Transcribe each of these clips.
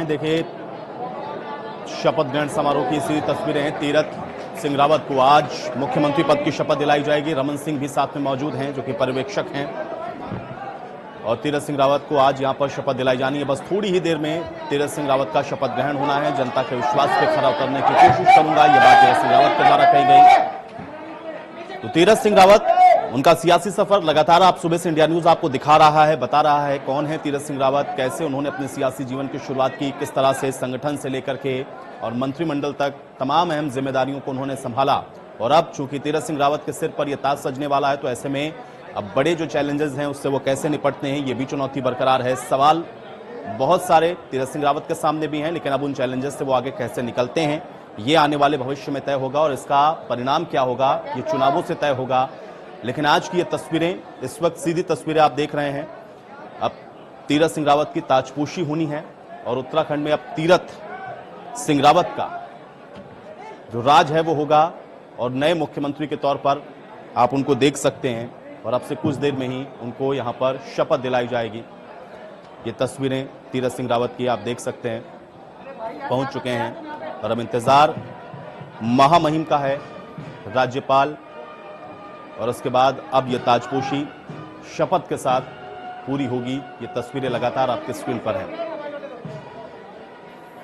हैं। देखिए, शपथ ग्रहण समारोह की इसी तस्वीरें हैं। तीरथ सिंह रावत को आज मुख्यमंत्री पद की शपथ दिलाई जाएगी। रमन सिंह भी साथ में मौजूद हैं, जो कि पर्यवेक्षक हैं, और तीरथ सिंह रावत को आज यहां पर शपथ दिलाई जानी है। बस थोड़ी ही देर में तीरथ सिंह रावत का शपथ ग्रहण होना है। जनता के विश्वास पे खरा उतरने की कोशिश करूंगा, यह बात तीरथ सिंह रावत के द्वारा कही गई। तो तीरथ सिंह रावत, उनका सियासी सफर लगातार आप सुबह से इंडिया न्यूज आपको दिखा रहा है, बता रहा है कौन है तीरथ सिंह रावत, कैसे उन्होंने अपने सियासी जीवन की शुरुआत की, किस तरह से संगठन से लेकर के और मंत्रिमंडल तक तमाम अहम जिम्मेदारियों को उन्होंने संभाला। और अब चूंकि तीरथ सिंह रावत के सिर पर यह ताज सजने वाला है, तो ऐसे में अब बड़े जो चैलेंजेस हैं उससे वो कैसे निपटते हैं, ये भी चुनौती बरकरार है। सवाल बहुत सारे तीरथ सिंह रावत के सामने भी हैं, लेकिन अब उन चैलेंजेस से वो आगे कैसे निकलते हैं, ये आने वाले भविष्य में तय होगा, और इसका परिणाम क्या होगा ये चुनावों से तय होगा। लेकिन आज की ये तस्वीरें, इस वक्त सीधी तस्वीरें आप देख रहे हैं। अब तीरथ सिंह रावत की ताजपोशी होनी है, और उत्तराखंड में अब तीरथ सिंह रावत का जो राज है वो होगा, और नए मुख्यमंत्री के तौर पर आप उनको देख सकते हैं। और अब से कुछ देर में ही उनको यहां पर शपथ दिलाई जाएगी। ये तस्वीरें तीरथ सिंह रावत की आप देख सकते हैं, पहुंच चुके हैं, और अब इंतजार महामहिम का है, राज्यपाल, और उसके बाद अब यह ताजपोशी शपथ के साथ पूरी होगी। ये तस्वीरें लगातार आपके स्क्रीन पर हैं।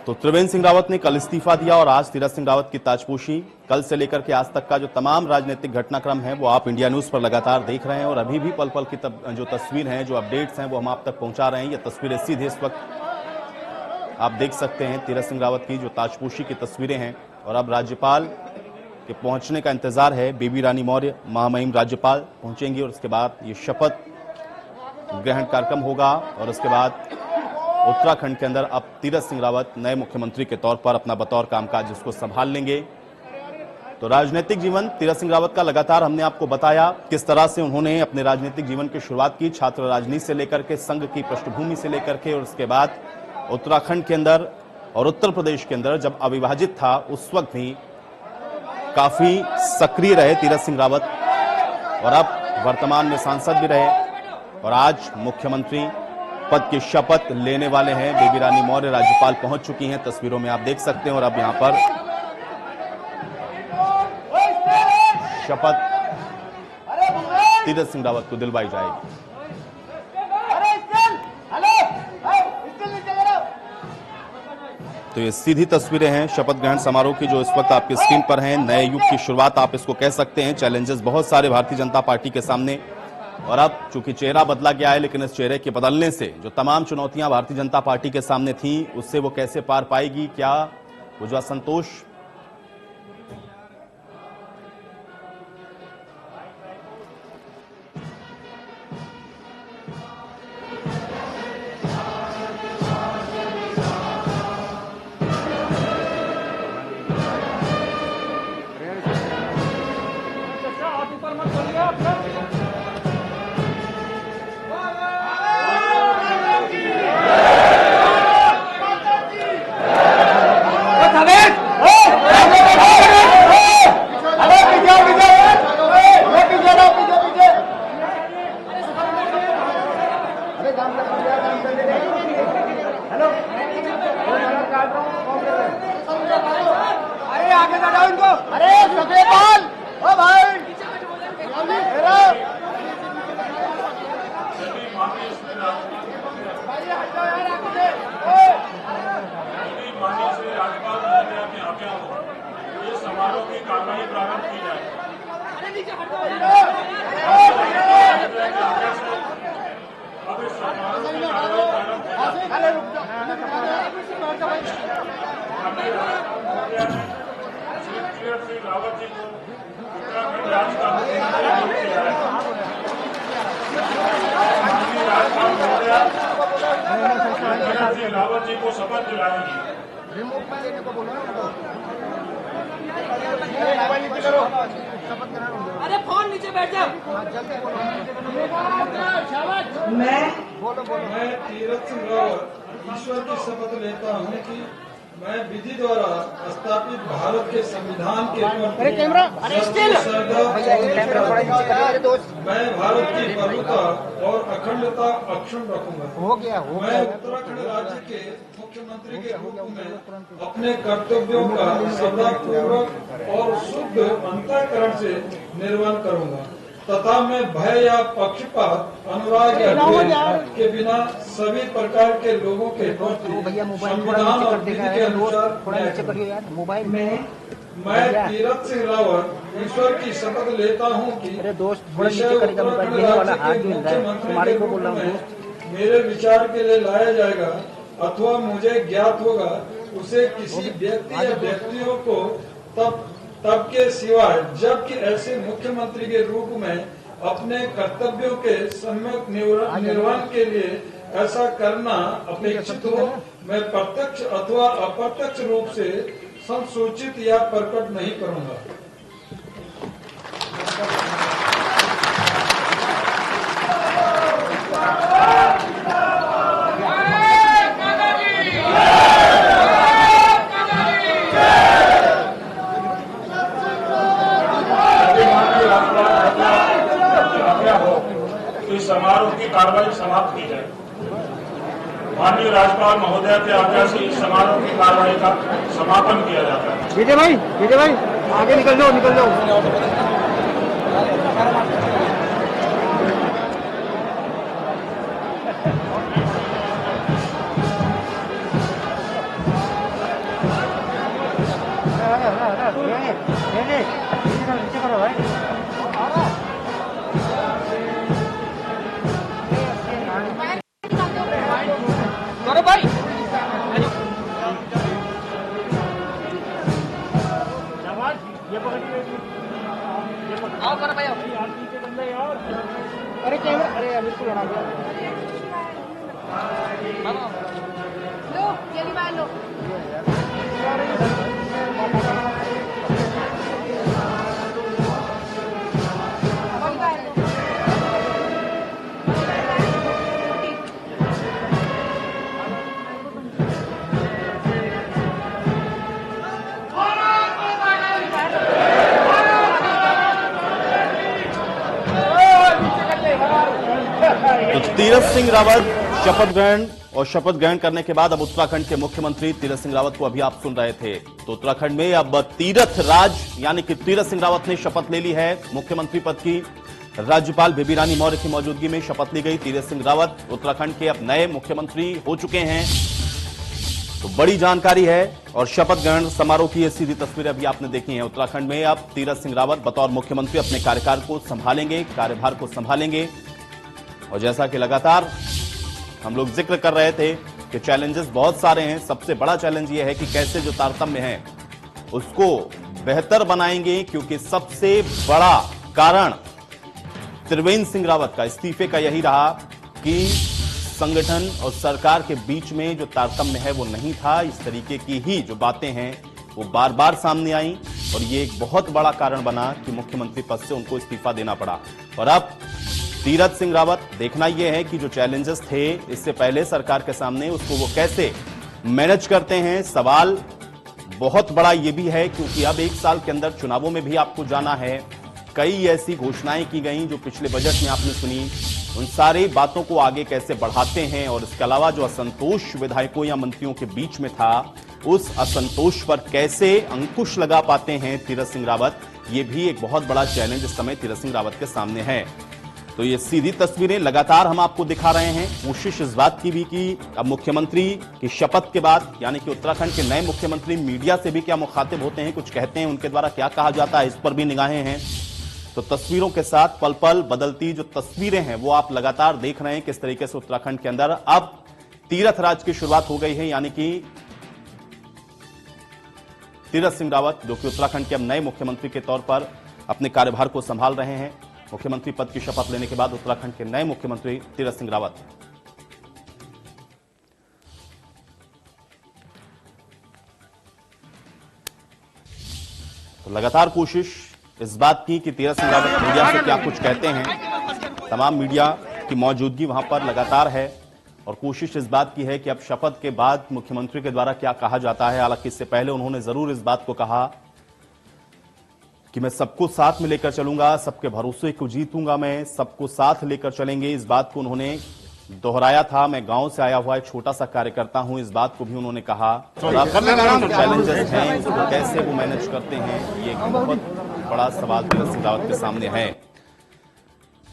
तो त्रिवेंद्र सिंह रावत ने कल इस्तीफा दिया, और आज तीरथ सिंह रावत की ताजपोशी। कल से लेकर के आज तक का जो तमाम राजनीतिक घटनाक्रम है वो आप इंडिया न्यूज पर लगातार देख रहे हैं, और अभी भी पल पल की जो तस्वीर हैं, जो अपडेट्स हैं, वो हम आप तक पहुंचा रहे हैं। ये तस्वीरें सीधे इस वक्त आप देख सकते हैं, तीरथ सिंह रावत की जो ताजपोशी की तस्वीरें हैं। और अब राज्यपाल के पहुंचने का इंतजार है। बेबी रानी मौर्य, महामहिम राज्यपाल पहुंचेंगी, और उसके बाद ये शपथ ग्रहण कार्यक्रम होगा, और उसके बाद उत्तराखंड के अंदर अब तीरथ सिंह रावत नए मुख्यमंत्री के तौर पर अपना बतौर कामकाज इसको संभाल लेंगे। तो राजनीतिक जीवन तीरथ सिंह रावत का लगातार हमने आपको बताया किस तरह से उन्होंने अपने राजनीतिक जीवन की शुरुआत की, छात्र राजनीति से लेकर के, संघ की पृष्ठभूमि से लेकर के, और उसके बाद उत्तराखंड के अंदर और उत्तर प्रदेश के अंदर जब अविभाजित था उस वक्त भी काफी सक्रिय रहे तीरथ सिंह रावत, और अब वर्तमान में सांसद भी रहे, और आज मुख्यमंत्री पद की शपथ लेने वाले हैं। बेबी रानी मौर्य राज्यपाल पहुंच चुकी हैं, तस्वीरों में आप देख सकते हैं, और अब यहां पर शपथ तीरथ सिंह रावत को दिलवाई जाएगी। तो ये सीधी तस्वीरें हैं शपथ ग्रहण समारोह की, जो इस वक्त आपकी स्क्रीन पर हैं। नए युग की शुरुआत आप इसको कह सकते हैं। चैलेंजेस बहुत सारे भारतीय जनता पार्टी के सामने, और अब चूंकि चेहरा बदला गया है, लेकिन इस चेहरे के बदलने से जो तमाम चुनौतियां भारतीय जनता पार्टी के सामने थी उससे वो कैसे पार पाएगी, क्या वो जो असंतोष रावत जी को शपथ दिलाएंगी। रिमोट में लेने को बोलो ना उनको। अरे फोन नीचे बैठ जाओ। जल्दी बोलो। मैं तीरथ सिंह रावत ईश्वर की शपथ लेता हूँ कि मैं विधि द्वारा स्थापित भारत के संविधान के अरे कैमरा मैं भारत की प्रभुता और अखंडता अक्षुण्ण रखूंगा। हो गया मैं उत्तराखंड राज्य के मुख्यमंत्री के रूप में अपने कर्तव्यों का श्रद्धापूर्वक और शुद्ध अंतःकरण से निर्वहन करूंगा तथा मैं भय या पक्षपात अनुराग या द्वेष के बिना सभी प्रकार के लोगों के प्रति भैया मोबाइल संविधान और विधि के अनुसार थोड़ा नीचे करिए यार मोबाइल में। मैं तीरथ सिंह रावत ईश्वर की शपथ लेता हूं कि अरे दोस्त थोड़ा नीचे करेगा मोबाइल, देने वाला हाथ जो हिल रहा है तुम्हारे को बोल रहा हूँ दोस्त। मेरे विचार के लिए लाया जाएगा अथवा मुझे ज्ञात होगा उसे किसी व्यक्ति या व्यक्तियों को तब के सिवाय जबकि ऐसे मुख्यमंत्री के रूप में अपने कर्तव्यों के सम्यक निर्वहन के लिए ऐसा करना अपेक्षित हो मैं प्रत्यक्ष अथवा अप्रत्यक्ष रूप से संसूचित या प्रकट नहीं करूंगा। इस समारोह की कार्रवाई समाप्त की जाए। माननीय राज्यपाल महोदय के आज्ञा से इस समारोह की कार्रवाई का समापन किया जाता है। विजय भाई आगे निकल जाओ। गौरव भाई आओ गौरव भाई आओ। अरे कैमरा अरे बिल्कुल उड़ा गया। लो जल्दी बाहर लो। तो तीरथ सिंह रावत शपथ ग्रहण और शपथ ग्रहण करने के बाद अब उत्तराखंड के मुख्यमंत्री तीरथ सिंह रावत को अभी आप सुन रहे थे। तो उत्तराखंड में अब तीरथ राज यानी कि तीरथ सिंह रावत ने शपथ ले ली है मुख्यमंत्री पद की। राज्यपाल बेबी रानी मौर्य की मौजूदगी में शपथ ली गई। तीरथ सिंह रावत उत्तराखंड के अब नए मुख्यमंत्री हो चुके हैं। तो बड़ी जानकारी है और शपथ ग्रहण समारोह की ये सीधी तस्वीरें अभी आपने देखी हैं। उत्तराखंड में अब तीरथ सिंह रावत बतौर मुख्यमंत्री अपने कार्यकाल को संभालेंगे, कार्यभार को संभालेंगे। और जैसा कि लगातार हम लोग जिक्र कर रहे थे कि चैलेंजेस बहुत सारे हैं। सबसे बड़ा चैलेंज यह है कि कैसे जो तारतम्य है उसको बेहतर बनाएंगे, क्योंकि सबसे बड़ा कारण त्रिवेंद्र सिंह रावत का इस्तीफे का यही रहा कि संगठन और सरकार के बीच में जो तारतम्य है वो नहीं था। इस तरीके की ही जो बातें हैं वो बार बार सामने आई और ये एक बहुत बड़ा कारण बना कि मुख्यमंत्री पद से उनको इस्तीफा देना पड़ा। और अब तीरथ सिंह रावत देखना यह है कि जो चैलेंजेस थे इससे पहले सरकार के सामने उसको वो कैसे मैनेज करते हैं। सवाल बहुत बड़ा ये भी है क्योंकि अब एक साल के अंदर चुनावों में भी आपको जाना है। कई ऐसी घोषणाएं की गई जो पिछले बजट में आपने सुनी, उन सारी बातों को आगे कैसे बढ़ाते हैं। और इसके अलावा जो असंतोष विधायकों या मंत्रियों के बीच में था उस असंतोष पर कैसे अंकुश लगा पाते हैं तीरथ सिंह रावत, ये भी एक बहुत बड़ा चैलेंज इस समय तीरथ सिंह रावत के सामने है। तो ये सीधी तस्वीरें लगातार हम आपको दिखा रहे हैं। कोशिश इस बात की भी कि अब मुख्यमंत्री की शपथ के बाद यानी कि उत्तराखंड के नए मुख्यमंत्री मीडिया से भी क्या मुखातिब होते हैं, कुछ कहते हैं, उनके द्वारा क्या कहा जाता है, इस पर भी निगाहें हैं। तो तस्वीरों के साथ पल पल बदलती जो तस्वीरें हैं वो आप लगातार देख रहे हैं किस तरीके से उत्तराखंड के अंदर अब तीरथ राज की शुरुआत हो गई है। यानी कि तीरथ सिंह रावत जो कि उत्तराखंड के अब नए मुख्यमंत्री के तौर पर अपने कार्यभार को संभाल रहे हैं। मुख्यमंत्री पद की शपथ लेने के बाद उत्तराखंड के नए मुख्यमंत्री तीरथ सिंह रावत। तो लगातार कोशिश इस बात की कि तीरथ सिंह रावत मीडिया से क्या कुछ कहते हैं। तमाम मीडिया की मौजूदगी वहां पर लगातार है और कोशिश इस बात की है कि अब शपथ के बाद मुख्यमंत्री के द्वारा क्या कहा जाता है। हालांकि इससे पहले उन्होंने जरूर इस बात को कहा कि मैं सबको साथ में लेकर चलूंगा, सबके भरोसे को जीतूंगा, मैं सबको साथ लेकर चलेंगे। इस बात को उन्होंने दोहराया था। मैं गांव से आया हुआ एक छोटा सा कार्यकर्ता हूं, इस बात को भी उन्होंने कहा। और अब चैलेंजेस हैं, उसको कैसे वो मैनेज करते हैं, ये एक बहुत बड़ा सवाल तीरथ सिंह रावत के सामने है।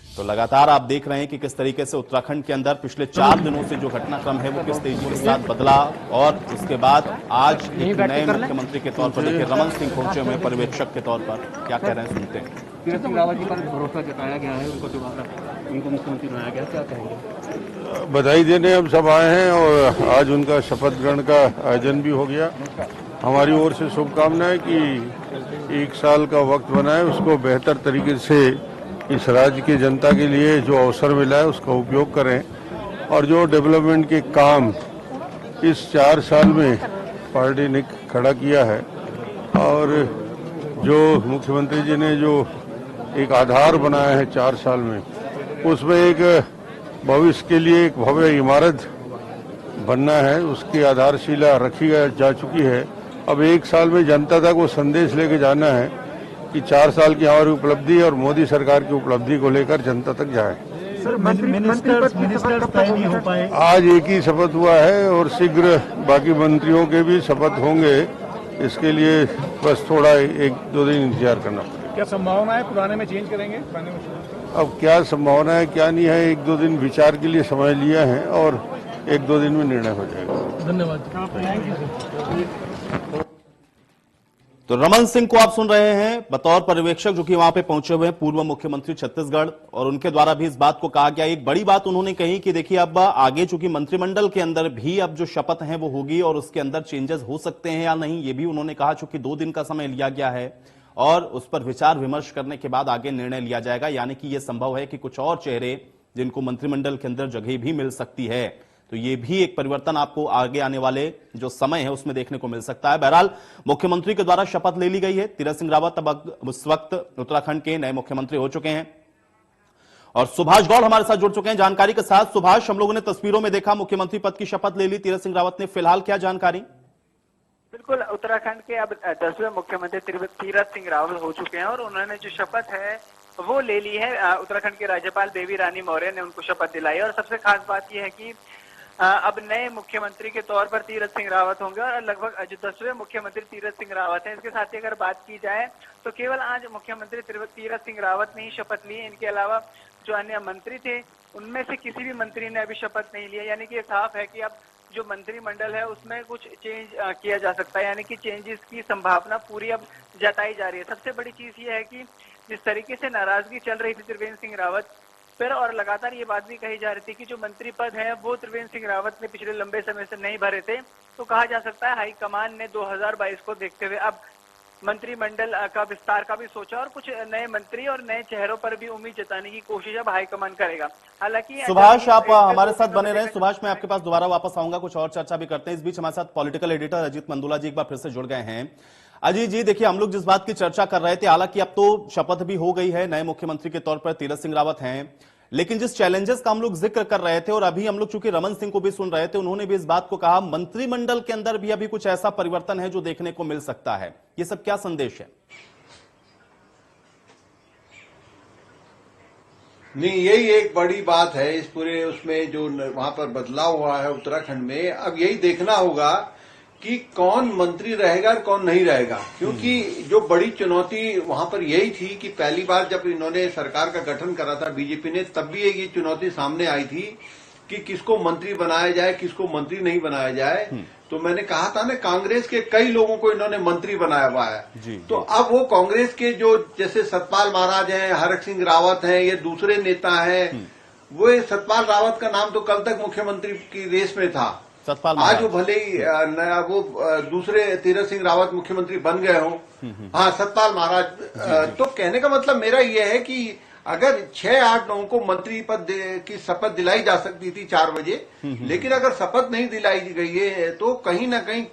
तो लगातार आप देख रहे हैं कि किस तरीके से उत्तराखंड के अंदर पिछले 4 दिनों से जो घटनाक्रम है वो किस तेजी के साथ बदला, और उसके बाद आज एक नए मुख्यमंत्री के तौर पर देखिए रमन सिंह पहुंचे हुए पर्यवेक्षक के तौर पर। क्या कह रहे हैं, सुनते हैं। तीरथ सिंह रावत जी पर भरोसा जताया गया है, उनको दोबारा उनको मुख्यमंत्री बनाया गया, क्या कहेंगे? बधाई देने हम सब आए हैं और आज उनका शपथ ग्रहण का आयोजन भी हो गया। हमारी ओर से शुभकामनाएं कि 1 साल का वक्त बनाए, उसको बेहतर तरीके से इस राज्य की जनता के लिए जो अवसर मिला है उसका उपयोग करें, और जो डेवलपमेंट के काम इस 4 साल में पार्टी ने खड़ा किया है, और जो मुख्यमंत्री जी ने जो एक आधार बनाया है 4 साल में, उसमें एक भविष्य के लिए एक भव्य इमारत बनना है, उसकी आधारशिला रखी जा चुकी है। अब 1 साल में जनता तक वो संदेश लेके जाना है कि 4 साल की हमारी उपलब्धि और मोदी सरकार की उपलब्धि को लेकर जनता तक जाए। सर, मिनिस्टर्स तय नहीं हो पाए। आज एक ही शपथ हुआ है और शीघ्र बाकी मंत्रियों के भी शपथ होंगे। इसके लिए बस थोड़ा 1-2 दिन इंतजार करना पड़ेगा। क्या संभावना है पुराने में चेंज करेंगे? अब क्या संभावना है क्या नहीं है, 1-2 दिन विचार के लिए समय लिया है और 1-2 दिन में निर्णय हो जाएगा। धन्यवाद। तो रमन सिंह को आप सुन रहे हैं बतौर पर्यवेक्षक जो कि वहां पे पहुंचे हुए हैं, पूर्व मुख्यमंत्री छत्तीसगढ़, और उनके द्वारा भी इस बात को कहा गया। एक बड़ी बात उन्होंने कही कि देखिए अब आगे चूंकि मंत्रिमंडल के अंदर भी अब जो शपथ है वो होगी और उसके अंदर चेंजेस हो सकते हैं या नहीं, ये भी उन्होंने कहा। चूंकि 2 दिन का समय लिया गया है और उस पर विचार विमर्श करने के बाद आगे निर्णय लिया जाएगा, यानी कि यह संभव है कि कुछ और चेहरे जिनको मंत्रिमंडल के अंदर जगह भी मिल सकती है। तो ये भी एक परिवर्तन आपको आगे आने वाले जो समय है उसमें देखने को मिल सकता है। बहरहाल मुख्यमंत्री के द्वारा शपथ ले ली गई है। तीरथ सिंह रावत अब उस वक्त उत्तराखंड के नए मुख्यमंत्री हो चुके हैं और सुभाष गौड़ हमारे साथ जुड़ चुके हैं जानकारी के साथ। सुभाष, हम लोगों ने तस्वीरों में देखा मुख्यमंत्री पद की शपथ ले ली तीरथ सिंह रावत ने, फिलहाल क्या जानकारी? बिल्कुल, उत्तराखंड के अब 10वें मुख्यमंत्री तीरथ सिंह रावत हो चुके हैं और उन्होंने जो शपथ है वो ले ली है। उत्तराखंड के राज्यपाल बेबी रानी मौर्य ने उनको शपथ दिलाई और सबसे खास बात यह है कि अब नए मुख्यमंत्री के तौर पर तीरथ सिंह रावत होंगे और लगभग जो 10वें मुख्यमंत्री तीरथ सिंह रावत हैं। इसके साथ ही अगर बात की जाए तो केवल आज मुख्यमंत्री तीरथ सिंह रावत ने ही शपथ ली, इनके अलावा जो अन्य मंत्री थे उनमें से किसी भी मंत्री ने अभी शपथ नहीं लिया। यानी कि ये साफ है कि अब जो मंत्रिमंडल है उसमें कुछ चेंज किया जा सकता है, यानी कि चेंजेस की संभावना पूरी अब जताई जा रही है। सबसे बड़ी चीज ये है कि जिस तरीके से नाराजगी चल रही थी त्रिवेंद्र सिंह रावत पर, और लगातार ये बात भी कही जा रही थी कि जो मंत्री पद है वो त्रिवेंद्र सिंह रावत ने पिछले लंबे समय से नहीं भरे थे, तो कहा जा सकता है हाईकमान ने 2022 को देखते हुए अब मंत्रिमंडल का विस्तार का भी सोचा और कुछ नए मंत्री और नए चेहरों पर भी उम्मीद जताने की कोशिश अब हाईकमान करेगा। हालांकि सुभाष, आप हमारे साथ बने रहे। सुभाष, मैं आपके पास दोबारा वापस आऊंगा, कुछ और चर्चा भी करते हैं। इस बीच हमारे साथ पॉलिटिकल एडिटर अजीत मंदुला जी एक बार फिर से जुड़ गए हैं। अजीत जी, देखिए हम लोग जिस बात की चर्चा कर रहे थे, हालांकि अब तो शपथ भी हो गई है, नए मुख्यमंत्री के तौर पर तीरथ सिंह रावत हैं, लेकिन जिस चैलेंजेस का हम लोग जिक्र कर रहे थे और अभी हम लोग चूंकि रमन सिंह को भी सुन रहे थे, उन्होंने भी इस बात को कहा मंत्रिमंडल के अंदर भी अभी कुछ ऐसा परिवर्तन है जो देखने को मिल सकता है। ये सब क्या संदेश है? नहीं, यही एक बड़ी बात है इस पूरे उसमें जो वहां पर बदलाव हुआ है उत्तराखंड में। अब यही देखना होगा कि कौन मंत्री रहेगा और कौन नहीं रहेगा, क्योंकि जो बड़ी चुनौती वहां पर यही थी कि पहली बार जब इन्होंने सरकार का गठन करा था बीजेपी ने, तब भी एक ये चुनौती सामने आई थी कि किसको मंत्री बनाया जाए, किसको मंत्री नहीं बनाया जाए। तो मैंने कहा था ना, कांग्रेस के कई लोगों को इन्होंने मंत्री बनाया हुआ है। तो अब वो कांग्रेस के जो जैसे सतपाल महाराज हैं, हरक सिंह रावत हैं, ये दूसरे नेता हैं, वो सतपाल रावत का नाम तो कल तक मुख्यमंत्री की रेस में था, आज वो भले ही वो दूसरे तीरथ सिंह रावत मुख्यमंत्री बन गए हों। हाँ, सतपाल महाराज। तो कहने का मतलब मेरा ये है कि अगर 6-8 लोगों को मंत्री पद की शपथ दिलाई जा सकती थी 4 बजे, लेकिन अगर शपथ नहीं दिलाई गई है तो कहीं ना कहीं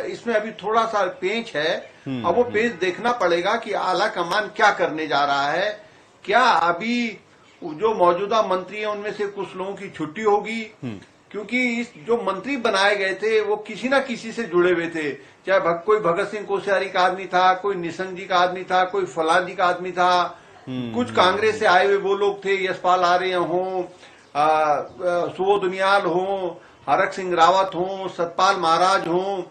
इसमें अभी थोड़ा सा पेंच है। अब वो पेंच देखना पड़ेगा कि आला कमान क्या करने जा रहा है। क्या अभी जो मौजूदा मंत्री हैं उनमें से कुछ लोगों की छुट्टी होगी, क्योंकि इस जो मंत्री बनाए गए थे वो किसी ना किसी से जुड़े हुए थे, चाहे कोई भगत सिंह कोश्यारी का आदमी था, कोई निशंक जी का आदमी था, कोई फलां जी का आदमी था, कुछ कांग्रेस से आए हुए वो लोग थे, यशपाल आर्य हों, सुबोध उनियाल हों, हरक सिंह रावत हों, सतपाल महाराज हों,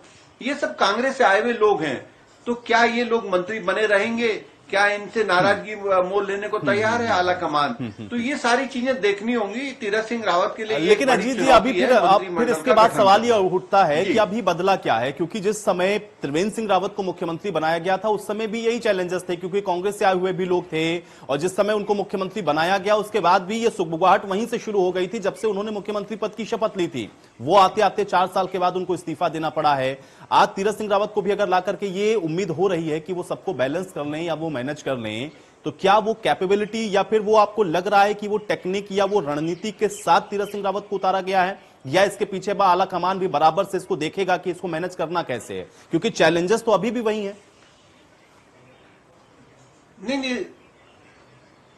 ये सब कांग्रेस से आए हुए लोग हैं। तो क्या ये लोग मंत्री बने रहेंगे? क्या इनसे नाराजगी मोल लेने को तैयार है आला कमान? तो ये सारी चीजें देखनी होंगी तीरथ सिंह रावत के लिए। लेकिन अजीत जी, अभी फिर इसके बाद सवाल ये उठता है कि अभी बदला क्या है, क्योंकि जिस समय त्रिवेंद्र सिंह रावत को मुख्यमंत्री बनाया गया था उस समय भी यही चैलेंजेस थे, क्योंकि कांग्रेस से आए हुए भी लोग थे, और जिस समय उनको मुख्यमंत्री बनाया गया उसके बाद भी ये सुगबुगाहट वहीं से शुरू हो गई थी जब से उन्होंने मुख्यमंत्री पद की शपथ ली थी। वो आते आते 4 साल के बाद उनको इस्तीफा देना पड़ा है। आज तीरथ सिंह रावत को भी अगर ला करके ये उम्मीद हो रही है कि वो सबको बैलेंस कर लें या वो मैनेज कर लें, तो क्या वो कैपेबिलिटी या फिर वो आपको लग रहा है कि वो टेक्निक या वो रणनीति के साथ तीरथ सिंह रावत को उतारा गया है, या इसके पीछे आला कमान भी बराबर से इसको देखेगा कि इसको मैनेज करना कैसे है, क्योंकि चैलेंजेस तो अभी भी वही है। नहीं,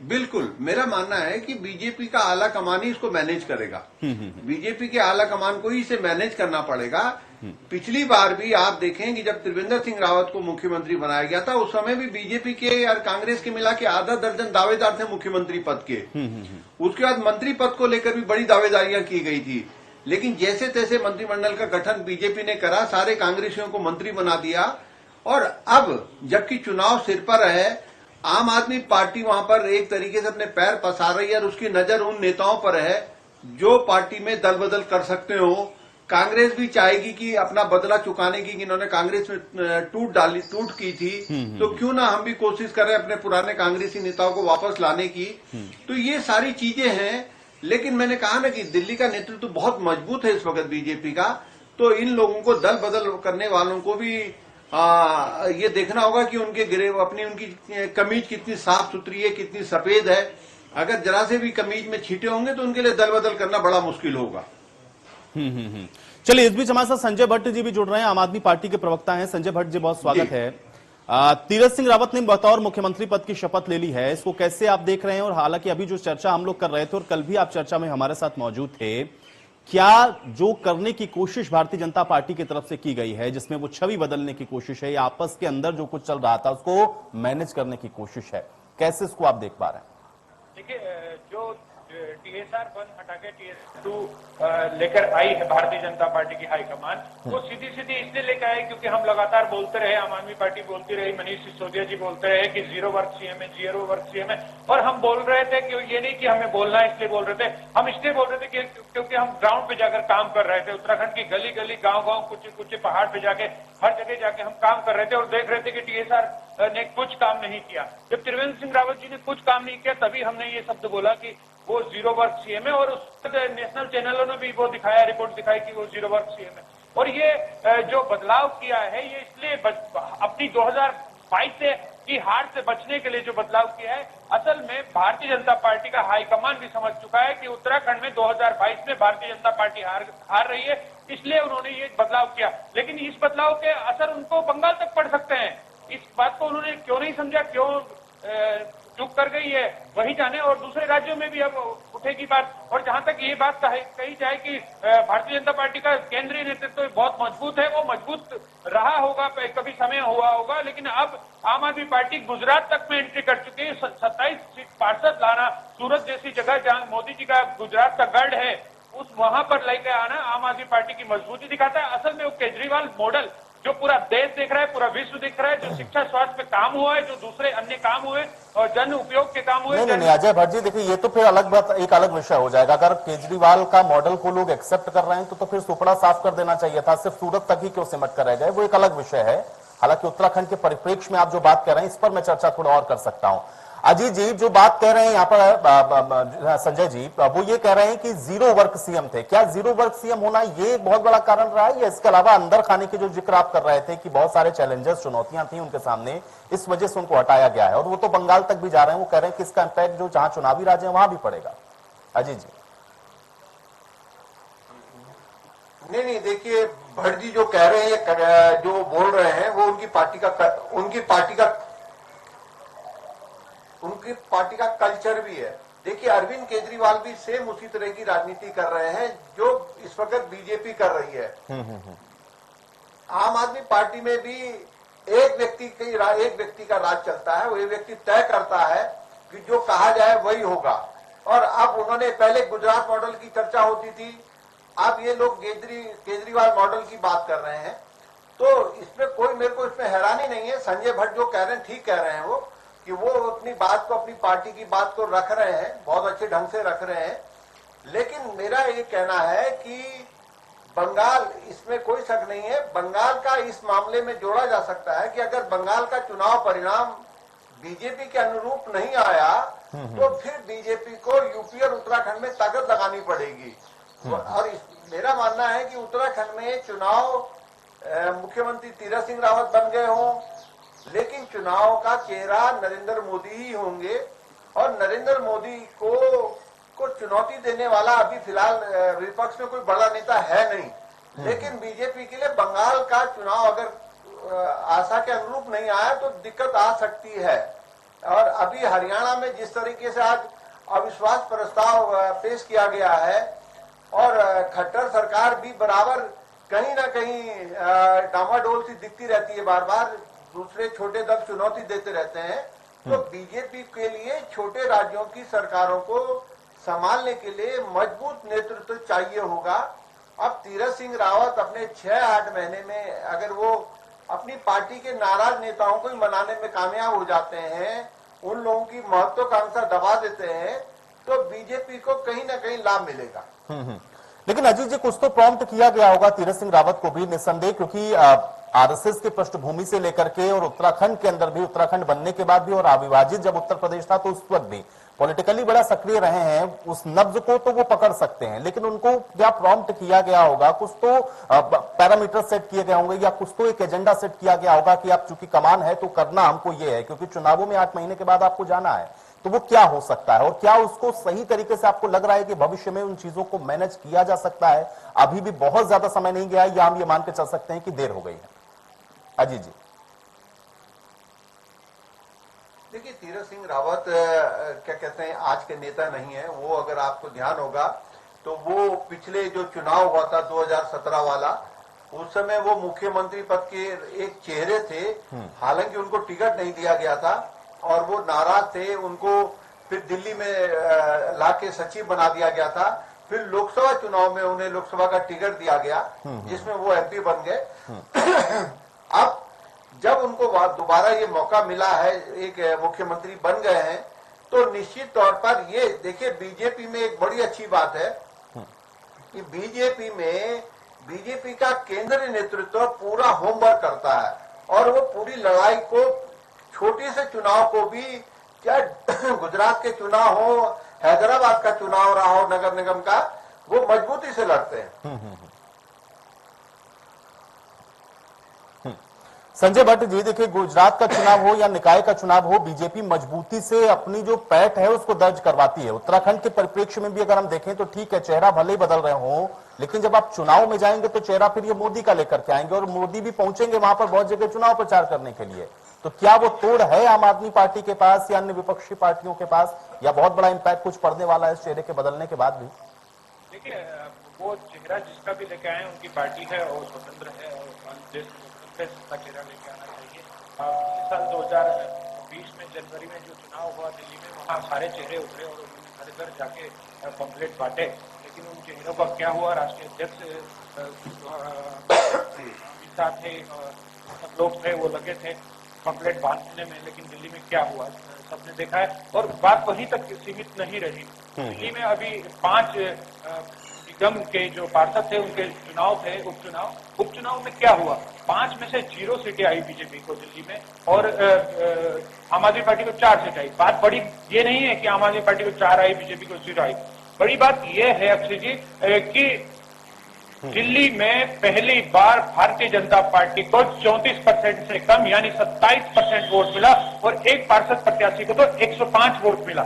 बिल्कुल मेरा मानना है कि बीजेपी का आला कमान ही इसको मैनेज करेगा। बीजेपी के आला कमान को ही इसे मैनेज करना पड़ेगा। पिछली बार भी आप देखें कि जब त्रिवेंद्र सिंह रावत को मुख्यमंत्री बनाया गया था उस समय भी बीजेपी के और कांग्रेस के मिला के आधा दर्जन दावेदार थे मुख्यमंत्री पद के। उसके बाद मंत्री पद को लेकर भी बड़ी दावेदारियां की गई थी, लेकिन जैसे तैसे मंत्रिमंडल का गठन बीजेपी ने करा, सारे कांग्रेसियों को मंत्री बना दिया, और अब जबकि चुनाव सिर पर है, आम आदमी पार्टी वहां पर एक तरीके से अपने पैर पसार रही है और उसकी नजर उन नेताओं पर है जो पार्टी में दल बदल कर सकते हो। कांग्रेस भी चाहेगी कि अपना बदला चुकाने की, कि इन्होंने कांग्रेस में टूट की थी, तो क्यों ना हम भी कोशिश करें अपने पुराने कांग्रेसी नेताओं को वापस लाने की। तो ये सारी चीजें हैं, लेकिन मैंने कहा ना कि दिल्ली का नेतृत्व बहुत मजबूत है इस वक्त बीजेपी का, तो इन लोगों को दल बदल करने वालों को भी ये देखना होगा कि उनकी कमीज कितनी साफ सुथरी है, कितनी सफेद है। अगर जरा से भी कमीज में छींटे होंगे तो उनके लिए दल बदल करना बड़ा मुश्किल होगा। चलिए, इस बीच हमारे साथ संजय भट्ट जी भी जुड़ रहे हैं, आम आदमी पार्टी के प्रवक्ता हैं। संजय भट्ट जी, बहुत स्वागत है। तीरथ सिंह रावत ने बतौर मुख्यमंत्री पद की शपथ ले ली है, इसको कैसे आप देख रहे हैं? और हालांकि अभी जो चर्चा हम लोग कर रहे थे और कल भी आप चर्चा में हमारे साथ मौजूद थे, क्या जो करने की कोशिश भारतीय जनता पार्टी की तरफ से की गई है, जिसमें वो छवि बदलने की कोशिश है या आपस के अंदर जो कुछ चल रहा था उसको मैनेज करने की कोशिश है, कैसे इसको आप देख पा रहे हैं? देखिए, जो TSR 1 हटा के TSR 2 लेकर आई है भारतीय जनता पार्टी की हाईकमान, वो सीधी इसलिए लेकर आई क्योंकि हम लगातार बोलते रहे, आम आदमी पार्टी बोलती रही, मनीष सिसोदिया जी बोलते रहे कि जीरो वर्क सीएम है, जीरो वर्क सीएम है, और हम बोल रहे थे कि ये नहीं कि हमें बोलना है इसलिए बोल रहे थे, हम इसलिए बोल रहे थे क्योंकि हम ग्राउंड पे जाकर काम कर रहे थे, उत्तराखंड की गली गली, गांव-गांव, कुछ पहाड़ पे जाके, हर जगह जाके हम काम कर रहे थे और देख रहे थे कि TSR ने कुछ काम नहीं किया। जब त्रिवेंद्र सिंह रावत जी ने कुछ काम नहीं किया, तभी हमने ये शब्द बोला कि वो जीरो वर्क सीएम है, और उस नेशनल चैनलों ने भी वो दिखाया, रिपोर्ट दिखाई कि वो जीरो वर्क सीएम है। और ये जो बदलाव किया है, ये इसलिए अपनी 2022 से की हार से बचने के लिए जो बदलाव किया है, असल में भारतीय जनता पार्टी का हाईकमान भी समझ चुका है कि उत्तराखंड में 2022 में भारतीय जनता पार्टी हार रही है, इसलिए उन्होंने ये बदलाव किया। लेकिन इस बदलाव के असर उनको बंगाल तक पड़ सकते हैं। इस बात को उन्होंने क्यों नहीं समझा, क्यों चुप कर गई है, वही जाने। और दूसरे राज्यों में भी अब उठेगी बात। और जहां तक ये बात कही जाए कि भारतीय जनता पार्टी का केंद्रीय नेतृत्व बहुत मजबूत है, वो मजबूत रहा होगा, कभी समय हुआ होगा, लेकिन अब आम आदमी पार्टी गुजरात तक में एंट्री कर चुकी है। 27 सीट पार्षद लाना, सूरत जैसी जगह जहां मोदी जी का गुजरात का गढ़ है, वहां पर लेकर आना आम आदमी पार्टी की मजबूती दिखाता है। असल में वो केजरीवाल मॉडल जो पूरा देश देख रहा है, पूरा विश्व देख रहा है, जो शिक्षा स्वास्थ्य पे काम हुआ है, जो दूसरे अन्य काम हुए और जन उपयोग के काम हुए। नहीं, अजय भट्ट जी, देखिए, ये तो फिर अलग बात, एक अलग विषय हो जाएगा। अगर केजरीवाल का मॉडल को लोग एक्सेप्ट कर रहे हैं तो फिर सुपड़ा साफ कर देना चाहिए था, सिर्फ सूरत तक ही क्यों सिमट कर रह गए, वो एक अलग विषय है। हालांकि उत्तराखंड के परिप्रेक्ष्य में आप जो बात कर रहे हैं, इस पर मैं चर्चा थोड़ा और कर सकता हूं। अजीत जी, जो बात कह रहे हैं यहाँ पर संजय जी, वो ये कह रहे हैं कि जीरो वर्क सीएम थे। क्या जीरो वर्क सीएम होना ये एक बहुत बड़ा कारण रहा है, या इसके अलावा अंदर खाने के जो जिक्र आप कर रहे थे कि बहुत सारे चैलेंजेस, चुनौतियां थी उनके सामने, इस वजह से उनको हटाया गया है? और वो तो बंगाल तक भी जा रहे हैं, वो कह रहे हैं कि इसका इंपैक्ट जो जहां चुनावी राज है वहां भी पड़ेगा। अजीत जी। नहीं, देखिए, भट्ट जी जो कह रहे हैं, जो बोल रहे हैं, वो उनकी पार्टी का कल्चर भी है। देखिए, अरविंद केजरीवाल भी सेम उसी तरह की राजनीति कर रहे हैं जो इस वक्त बीजेपी कर रही है। आम आदमी पार्टी में भी एक व्यक्ति का राज चलता है। वही व्यक्ति तय करता है कि जो कहा जाए वही होगा। और अब उन्होंने, पहले गुजरात मॉडल की चर्चा होती थी, अब ये लोग केजरीवाल मॉडल की बात कर रहे हैं। तो इसमें मेरे को इसमें हैरानी नहीं है। संजय भट्ट जो कह रहे हैं ठीक कह रहे हैं, वो अपनी बात को, अपनी पार्टी की बात को रख रहे हैं, बहुत अच्छे ढंग से रख रहे हैं। लेकिन मेरा ये कहना है कि बंगाल, इसमें कोई शक नहीं है, बंगाल का इस मामले में जोड़ा जा सकता है कि अगर बंगाल का चुनाव परिणाम बीजेपी के अनुरूप नहीं आया तो फिर बीजेपी को यूपी और उत्तराखंड में ताकत लगानी पड़ेगी। और मेरा मानना है कि उत्तराखंड में चुनाव मुख्यमंत्री तीरथ सिंह रावत बन गए हों, लेकिन चुनाव का चेहरा नरेंद्र मोदी ही होंगे। और नरेंद्र मोदी को चुनौती देने वाला अभी फिलहाल विपक्ष में कोई बड़ा नेता है नहीं। लेकिन बीजेपी के लिए बंगाल का चुनाव अगर आशा के अनुरूप नहीं आया तो दिक्कत आ सकती है। और अभी हरियाणा में जिस तरीके से आज अविश्वास प्रस्ताव पेश किया गया है और खट्टर सरकार भी बराबर कहीं ना कहीं डामाडोल सी दिखती रहती है, बार बार दूसरे छोटे दल चुनौती देते रहते हैं। तो बीजेपी के लिए छोटे राज्यों की सरकारों को संभालने के लिए मजबूत नेतृत्व चाहिए होगा। अब तीरथ सिंह रावत अपने 6-8 महीने में अगर वो अपनी पार्टी के नाराज नेताओं को ही मनाने में कामयाब हो जाते हैं, उन लोगों की महत्वाकांक्षा दबा देते हैं, तो बीजेपी को कहीं ना कहीं लाभ मिलेगा। लेकिन अजीत जी, कुछ तो प्रॉम्प्ट किया गया होगा तीरथ सिंह रावत को भी, निस्संदेह, क्योंकि आरएसएस की पृष्ठभूमि से लेकर के और उत्तराखंड के अंदर भी, उत्तराखंड बनने के बाद भी और अविभाजित जब उत्तर प्रदेश था तो उस वक्त भी पॉलिटिकली बड़ा सक्रिय रहे हैं। उस नब्ज को तो वो पकड़ सकते हैं, लेकिन उनको क्या प्रॉम्प्ट किया गया होगा, कुछ तो पैरामीटर सेट किए गए होंगे या कुछ तो एक एजेंडा सेट किया गया होगा कि आप चूंकि कमान है तो करना हमको ये है, क्योंकि चुनावों में 8 महीने के बाद आपको जाना है। तो वो क्या हो सकता है और क्या उसको सही तरीके से आपको लग रहा है कि भविष्य में उन चीजों को मैनेज किया जा सकता है? अभी भी बहुत ज्यादा समय नहीं गया है या हम ये मान के चल सकते हैं कि देर हो गई है? अजीत जी, देखिए, तीरथ सिंह रावत क्या कहते हैं, आज के नेता नहीं है वो। अगर आपको ध्यान होगा तो वो पिछले जो चुनाव हुआ था 2017 वाला, उस समय वो मुख्यमंत्री पद के एक चेहरे थे। हालांकि उनको टिकट नहीं दिया गया था और वो नाराज थे। उनको फिर दिल्ली में लाके सचिव बना दिया गया था। फिर लोकसभा चुनाव में उन्हें लोकसभा का टिकट दिया गया, जिसमें वो एमपी बन गए। अब जब उनको दोबारा ये मौका मिला है, एक मुख्यमंत्री बन गए हैं, तो निश्चित तौर पर ये देखिए, बीजेपी में एक बड़ी अच्छी बात है कि बीजेपी का केंद्रीय नेतृत्व पूरा होमवर्क करता है और वो पूरी लड़ाई को, छोटे से चुनाव को भी, चाहे गुजरात के चुनाव हो, हैदराबाद का चुनाव रहा हो नगर निगम का, वो मजबूती से लड़ते हैं। संजय भट्ट जी, देखिए, गुजरात का चुनाव हो या निकाय का चुनाव हो, बीजेपी मजबूती से अपनी जो पैठ है उसको दर्ज करवाती है। उत्तराखंड के परिप्रेक्ष्य में भी अगर हम देखें तो ठीक है, चेहरा भले ही बदल रहे हो, लेकिन जब आप चुनाव में जाएंगे तो चेहरा फिर ये मोदी का लेकर के आएंगे और मोदी भी पहुंचेंगे वहां पर बहुत जगह चुनाव प्रचार करने के लिए। तो क्या वो तोड़ है आम आदमी पार्टी के पास या अन्य विपक्षी पार्टियों के पास, या बहुत बड़ा इंपैक्ट कुछ पड़ने वाला है इस चेहरे के बदलने के बाद भी? देखिए, वो चेहरा जिसका भी लेके आए उनकी पार्टी है और स्वतंत्र है और देश का चेहरा लेके आना चाहिए। साल 2020 में जनवरी में जो चुनाव हुआ दिल्ली में, वहाँ सारे चेहरे उभरे और उन्होंने घर घर जाके पंपलेट बांटे। लेकिन उन चेहरों का क्या हुआ? राष्ट्रीय अध्यक्ष अमित शाह थे, सब लोग थे, वो लगे थे पंपलेट बांटने में, लेकिन दिल्ली में क्या हुआ सबने देखा है। और बात वहीं तक सीमित नहीं रही। दिल्ली में अभी 5 निगम के जो पार्षद थे उनके चुनाव थे, उपचुनाव में क्या हुआ? 5 में से 0 सीटें आई बीजेपी को दिल्ली में और आम आदमी पार्टी को 4 सीट आई। बात बड़ी ये नहीं है कि आम आदमी पार्टी को 4 आई, बीजेपी को 0 आई। बड़ी बात यह है अक्षय जी कि दिल्ली में पहली बार भारतीय जनता पार्टी को 34% से कम यानी 27% वोट मिला और एक पार्षद प्रत्याशी को तो 105 वोट मिला।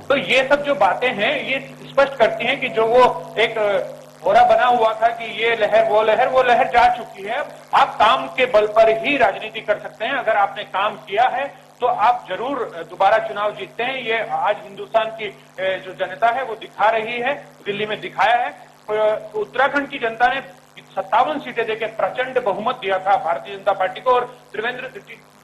तो ये सब जो बातें हैं ये स्पष्ट करती हैं कि जो वो एक घोड़ा बना हुआ था कि ये लहर वो लहर जा चुकी है। आप काम के बल पर ही राजनीति कर सकते हैं। अगर आपने काम किया है तो आप जरूर दोबारा चुनाव जीतते हैं। ये आज हिंदुस्तान की जो जनता है वो दिखा रही है, दिल्ली में दिखाया है। उत्तराखंड की जनता ने 57 सीटें देके प्रचंड बहुमत दिया था भारतीय जनता पार्टी को, और त्रिवेंद्र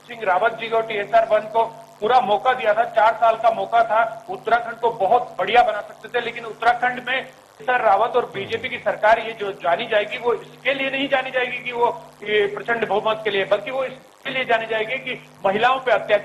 सिंह रावत जी को, TSR 1 को पूरा मौका दिया था। 4 साल का मौका था, उत्तराखंड को बहुत बढ़िया बना सकते थे। लेकिन उत्तराखंड में सर रावत और बीजेपी की सरकार ये जो जानी जाएगी, वो इसके लिए नहीं जानी जाएगी कि वो प्रचंड बहुमत के लिए, बल्कि वो इसके लिए जानी जाएगी कि महिलाओं पे अत्याचार